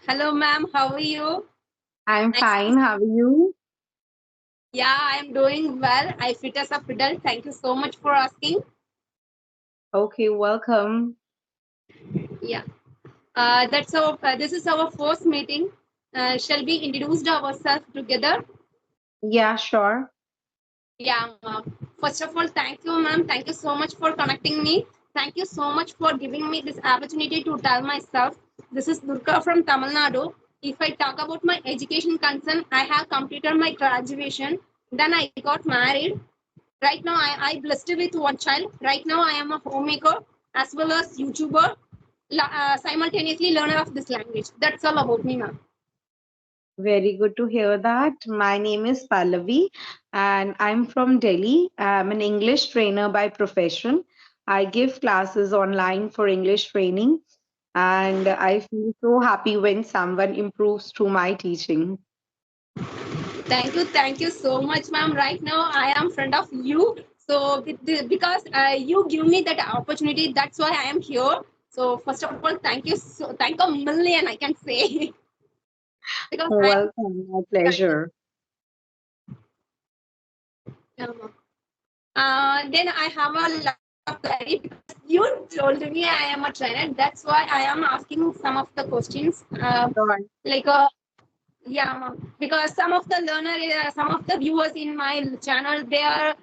Hello, ma'am. How are you? I'm Nice to fine. How are you? Yeah, I am doing well. I fit as a fiddle. Thank you so much for asking. Okay, welcome. Yeah. This is our first meeting. Shall we introduce ourselves together? Yeah, sure. Yeah, ma'am. First of all, thank you, ma'am. Thank you so much for connecting me. Thank you so much for giving me this opportunity to tell myself. This is Durga from Tamil Nadu. If I talk about my education concern, I have completed my graduation. Then I got married. Right now, I blessed with one child. Right now, I am a homemaker as well as YouTuber, simultaneously learner of this language. That's all about me, ma'am. Very good to hear that. My name is Pallavi and I'm from Delhi. I'm an English trainer by profession. I give classes online for English training and I feel so happy when someone improves through my teaching. Thank you so much, ma'am. Right now, I am friend of you. So, because you give me that opportunity, that's why I am here. So, first of all, thank you. Thank a million, I can say, because I am. Welcome, my pleasure. Then I have a lot of query because you told me I am a trainer. That's why I am asking some of the questions. Sure. Like Yeah, because some of the viewers in my channel, they are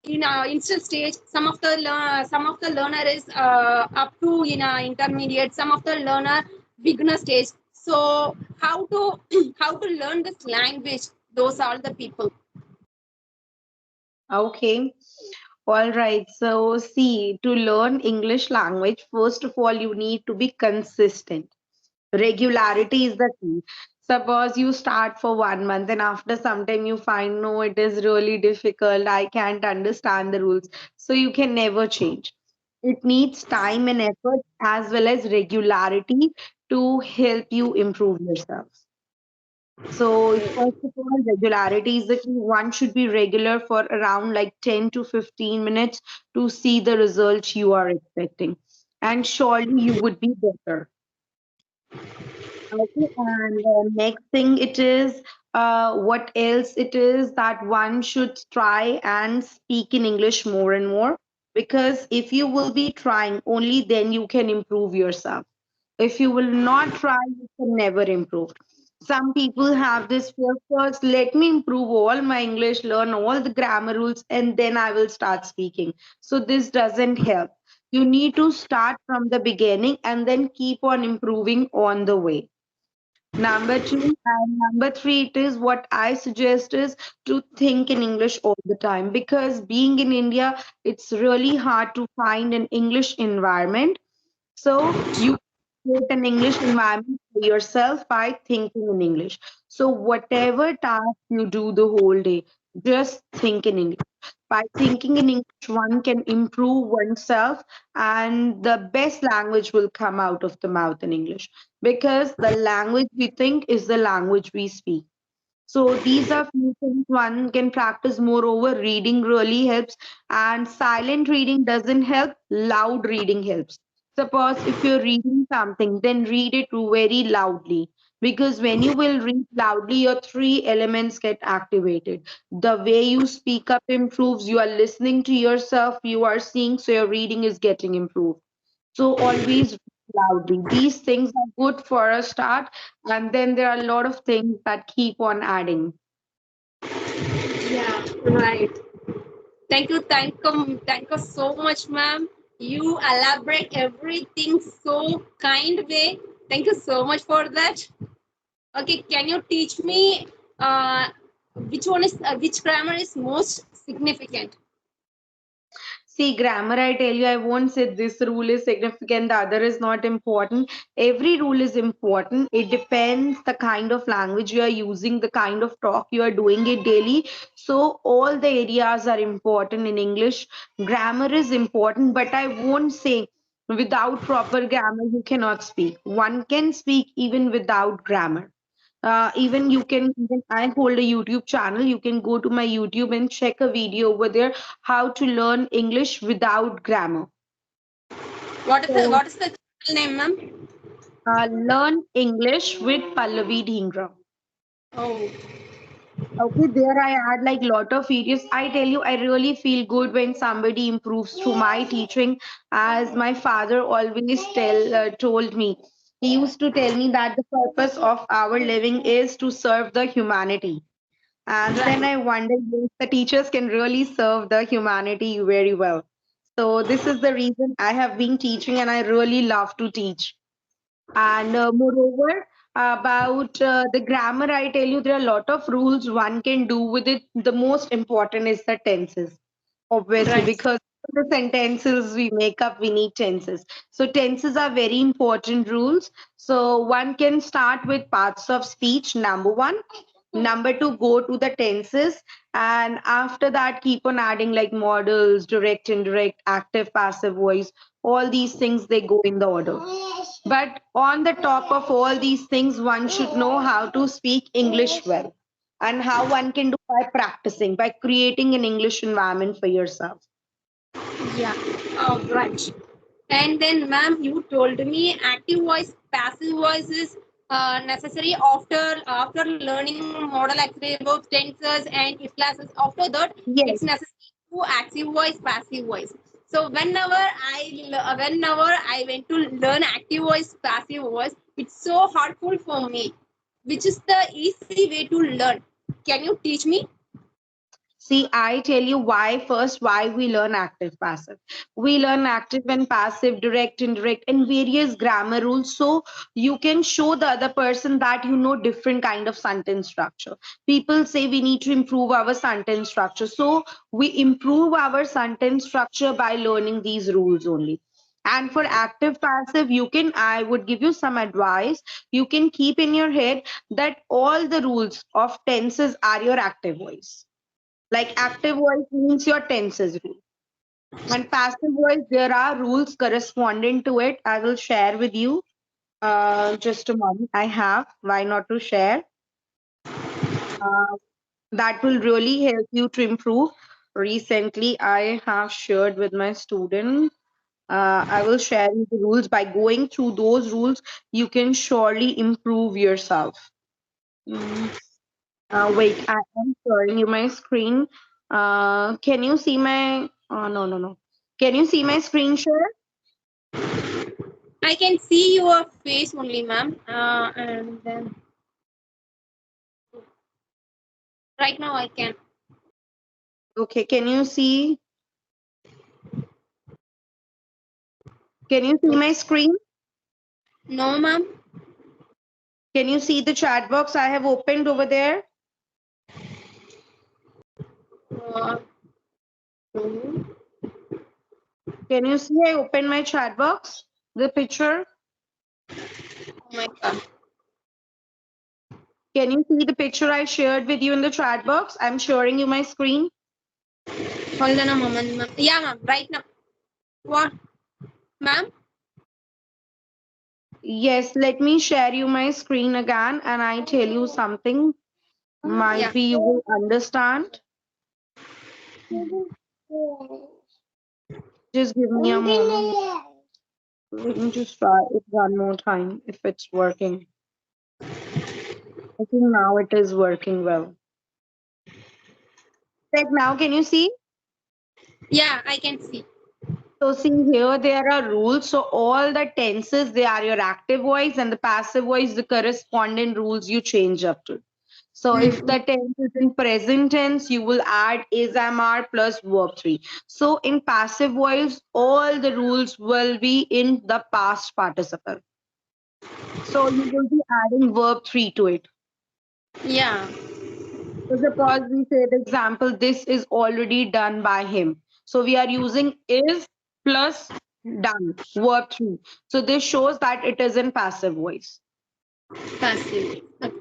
in instant stage. Some of the learner is up to in intermediate. Some of the learner beginner stage. So how to how to learn this language? Those are the people. Okay. All right. So, see, to learn English language, first of all, you need to be consistent. Regularity is the key. Suppose you start for 1 month and after some time you find no, it is really difficult. I can't understand the rules. So you can never change. It needs time and effort as well as regularity to help you improve yourself. So, first of all, regularity is the key. One should be regular for around like 10 to 15 minutes to see the results you are expecting. And surely you would be better. Okay, and next thing it is what else it is that one should try and speak in English more and more because if you will be trying, only then you can improve yourself. If you will not try, you can never improve. Some people have this fear first, let me improve all my English, learn all the grammar rules, and then I will start speaking. So this doesn't help. You need to start from the beginning and then keep on improving on the way. Number two and number three, it is what I suggest is to think in English all the time because being in India, it's really hard to find an English environment. So you create an English environment for yourself by thinking in English. So whatever task you do the whole day, just think in English. By thinking in English, one can improve oneself, and the best language will come out of the mouth in English because the language we think is the language we speak. So these are few things one can practice. Moreover, reading really helps, and silent reading doesn't help. Loud reading helps. Suppose if you're reading something, then read it very loudly. Because when you will read loudly, your three elements get activated. The way you speak up improves. You are listening to yourself. You are seeing, so your reading is getting improved. So always read loudly. These things are good for a start, and then there are a lot of things that keep on adding. Yeah, right. Thank you so much, ma'am. You elaborate everything so kind way. Thank you so much for that. Okay, can you teach me which grammar is most significant? See, grammar, I tell you, I won't say this rule is significant, the other is not important. Every rule is important. It depends the kind of language you are using, the kind of talk you are doing it daily. So all the areas are important in English. Grammar is important, but I won't say without proper grammar you cannot speak. One can speak even without grammar. Even you can, even I hold a YouTube channel. You can go to my YouTube and check a video over there how to learn English without grammar. What is the So channel name, ma'am? Learn English with Pallavi Dhingra. Oh, Okay, there I add like lot of videos. I tell you, I really feel good when somebody improves through my teaching. As my father always told me, he used to tell me that the purpose of our living is to serve the humanity. And then I right. wonder if the teachers can really serve the humanity very well. So this is the reason I have been teaching, and I really love to teach. And moreover, about the grammar, I tell you, there are a lot of rules one can do with it. The most important is the tenses, obviously, Right. because the sentences we make up, we need tenses. So, tenses are very important rules. So, one can start with parts of speech, number one. Number two, go to the tenses. And after that, keep on adding like modals, direct, indirect, active, passive voice. All these things, they go in the order. But on the top of all these things, one should know how to speak English well, and how one can do by practicing, by creating an English environment for yourself. Yeah. Oh, right. And then, ma'am, you told me active voice, passive voice is necessary after learning model active tenses and if classes. After that, Yes. it's necessary to active voice, passive voice. So whenever I went to learn active voice, passive voice, it's so hurtful for me. Which is the easy way to learn? Can you teach me? See, I tell you why first, why we learn active passive. We learn active and passive, direct, indirect, and various grammar rules. So you can show the other person that you know different kind of sentence structure. People say we need to improve our sentence structure. So we improve our sentence structure by learning these rules only. And for active passive, you can, I would give you some advice. You can keep in your head that all the rules of tenses are your active voice. Like active voice means your tenses rule. And passive voice, there are rules corresponding to it. I will share with you. Just a moment. I have. Why not to share? Uh, that will really help you to improve. Recently, I have shared with my student. I will share you the rules. By going through those rules, you can surely improve yourself. Mm. Wait, I am showing you my screen. Can you see my? No, no, no. Can you see my screen share? I can see your face only, ma'am. And then right now I can. Okay, can you see? Can you see my screen? No, ma'am. Can you see the chat box I have opened over there? Uh, oh Can you see I opened my chat box? The picture? my god. Can you see the picture I shared with you in the chat box? I'm sharing you my screen. Hold on a moment, ma'am. Yeah, ma'am. Right now. What, ma'am? Yes, let me share you my screen again and I tell you something. Might Yeah. be you will understand. Just give me a moment. Let me just try it one more time if it's working. I think now it is working well. Like now, can you see? Yeah, I can see. So see here, there are rules. So all the tenses, they are your active voice and the passive voice, the corresponding rules you change up to. So if Hmm. the tense is in present tense, you will add is am are plus verb three. So in passive voice, all the rules will be in the past participle. So you will be adding verb three to it. Yeah. So suppose we say the example, this is already done by him. So we are using is plus done, verb three. So this shows that it is in passive voice. Passive. Okay.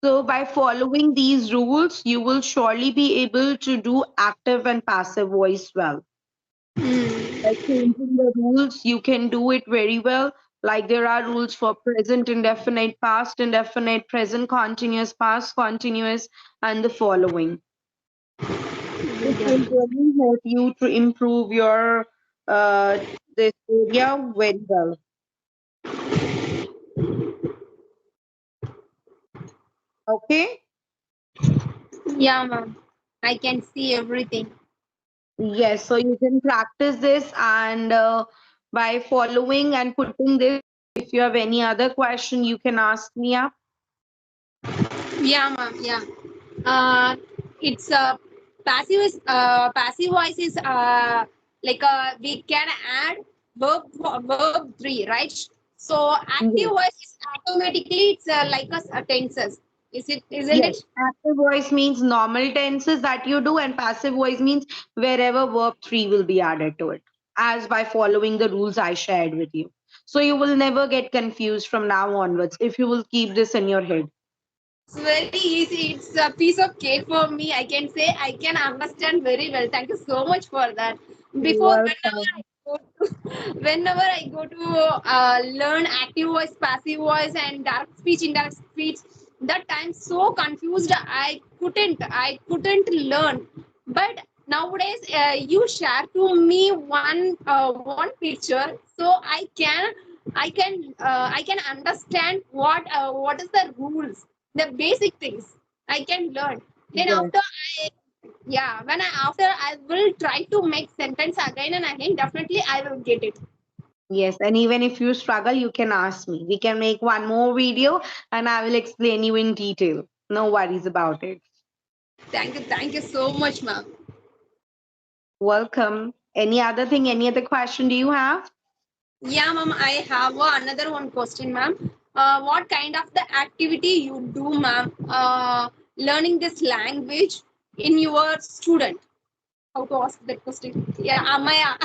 So by following these rules, you will surely be able to do active and passive voice well. By Hmm. changing the rules, you can do it very well. Like there are rules for present indefinite, past indefinite, present continuous, past continuous, and the following. This will Yeah. really help you to improve your uh, this area very well. Okay. Yeah, ma'am. I can see everything. Yes, so you can practice this and by following and putting this, if you have any other question, you can ask me up. Yeah, ma'am. Yeah. Uh, it's passive voice is like we can add verb three, right? So active Yes. voice is automatically it's like a tenses. Is it? Isn't Yes. it? Active voice means normal tenses that you do, and passive voice means wherever verb three will be added to it, as by following the rules I shared with you. So you will never get confused from now onwards if you will keep this in your head. It's very easy. It's a piece of cake for me. I can say I can understand very well. Thank you so much for that. Before, Welcome. whenever I go to learn active voice, passive voice, and direct speech, indirect speech, that I'm so confused. I couldn't learn. But nowadays, you share to me one picture, so I can understand what is the rules, the basic things I can learn. Then Yes. after I will try to make sentence again and again. Definitely, I will get it. Yes, and even if you struggle, you can ask me. We can make one more video and I will explain you in detail. No worries about it. Thank you so much, ma'am. Welcome. Any other thing, any other question do you have? Yeah, ma'am. I have another one question, ma'am. What kind of the activity you do, ma'am? Learning this language in your student. How to ask that question? Yeah, am I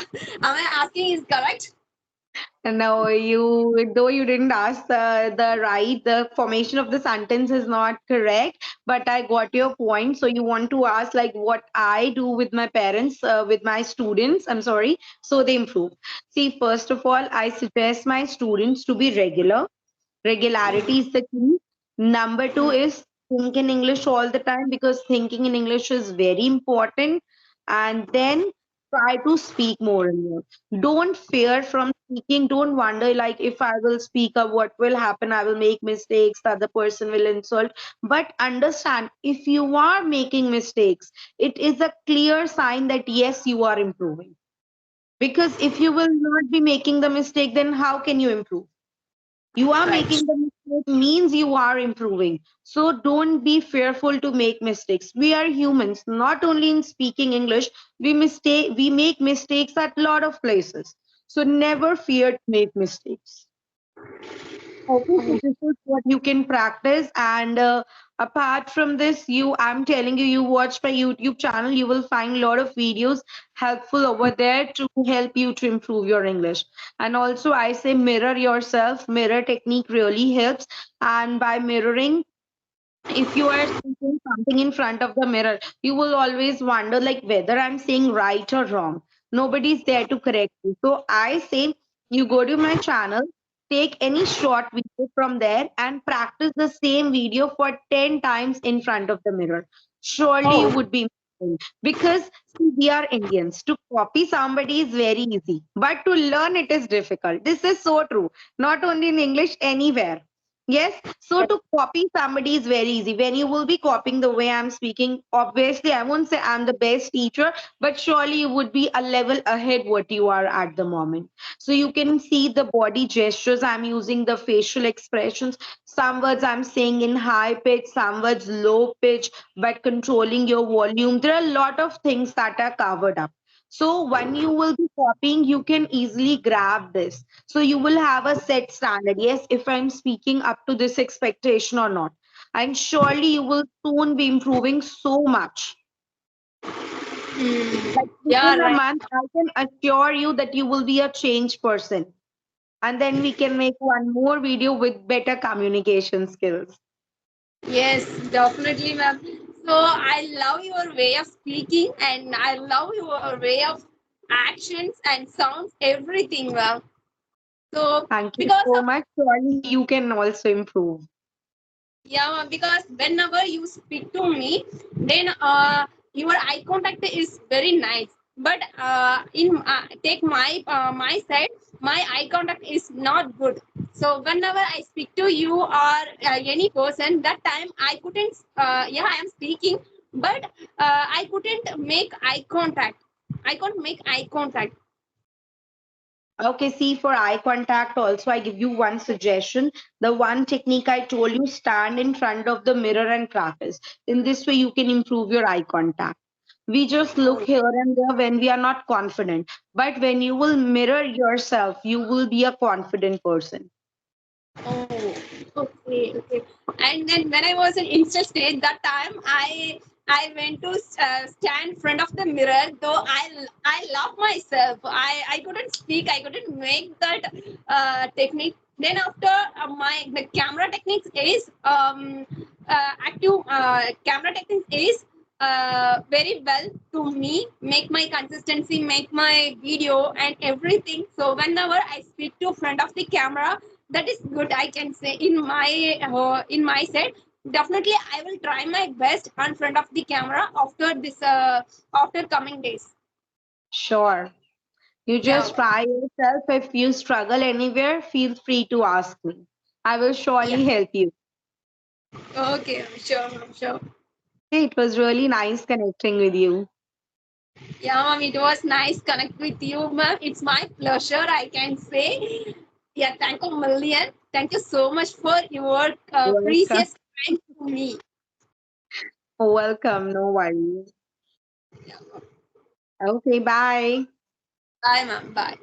asking is correct? No, though you didn't ask the formation of the sentence is not correct, but I got your point. So you want to ask like what I do with my parents, with my students, I'm sorry, so they improve. See, first of all, I suggest my students to be regular. Regularity is the key. Number two is think in English all the time because thinking in English is very important. And then try to speak more and more. Don't fear from speaking. Don't wonder like if I will speak up, what will happen? I will make mistakes. The other person will insult. But understand if you are making mistakes, it is a clear sign that yes, you are improving. Because if you will not be making the mistake, then how can you improve? You are Right. making the mistake means you are improving. So don't be fearful to make mistakes. We are humans, not only in speaking English, we make mistakes at a lot of places. So never fear to make mistakes. Okay, so this is what you can practice. And apart from this, I'm telling you, you watch my YouTube channel, you will find a lot of videos helpful over there to help you to improve your English. And also, I say mirror yourself. Mirror technique really helps. And by mirroring, if you are speaking something in front of the mirror, you will always wonder like whether I'm saying right or wrong. Nobody's there to correct you. So I say you go to my channel, take any short video from there and practice the same video for 10 times in front of the mirror. Surely you Oh, would be improving. Because see, we are Indians. To copy somebody is very easy, but to learn it is difficult. This is so true. Not only in English, anywhere. Yes, so to copy somebody is very easy. When you will be copying the way I'm speaking, obviously I won't say I'm the best teacher, but surely you would be a level ahead what you are at the moment. So you can see the body gestures I'm using, the facial expressions. Some words I'm saying in high pitch, some words low pitch, but controlling your volume. There are a lot of things that are covered up. So when you will be copying, you can easily grab this. So you will have a set standard. Yes, if I'm speaking up to this expectation or not. And surely you will soon be improving so much. Like yeah, within a right. month, I can assure you that you will be a changed person. And then we can make one more video with better communication skills. Yes, definitely, ma'am. So I love your way of speaking, and I love your way of actions and sounds, everything, ma'am. So Thank you because so of much. Surely you can also improve. yeah, ma'am, because whenever you speak to me, then your eye contact is very nice. But in take my side, my eye contact is not good. So whenever I speak to you or any person, that time I couldn't. Yeah, I am speaking, but I couldn't make eye contact. I can't make eye contact. Okay, see, for eye contact, also, I give you one suggestion. The one technique I told you, stand in front of the mirror and practice. In this way, you can improve your eye contact. We just look Oh, here and there when we are not confident. But when you will mirror yourself, you will be a confident person. oh, okay, okay. And then when I was in Insta stage, that time I went to stand in front of the mirror. Though I love myself. I couldn't speak. I couldn't make that technique. Then after my the camera techniques is active camera techniques is very well to me. Make my consistency, make my video and everything. So whenever I speak to front of the camera, that is good, I can say, in my set. Definitely I will try my best in front of the camera after this after coming days. Sure. You Yeah. just try yourself. If you struggle anywhere, feel free to ask me. I will Yeah. surely help you. Okay, I'm sure, I'm sure. Okay, it was really nice connecting with you. Yeah, ma'am, it was nice connect with you, ma'am. It's my pleasure, I can say. Yeah, thank you a million. Thank you so much for your Welcome. precious time to me. Welcome. No worries. Okay, bye. Bye, ma'am. Bye.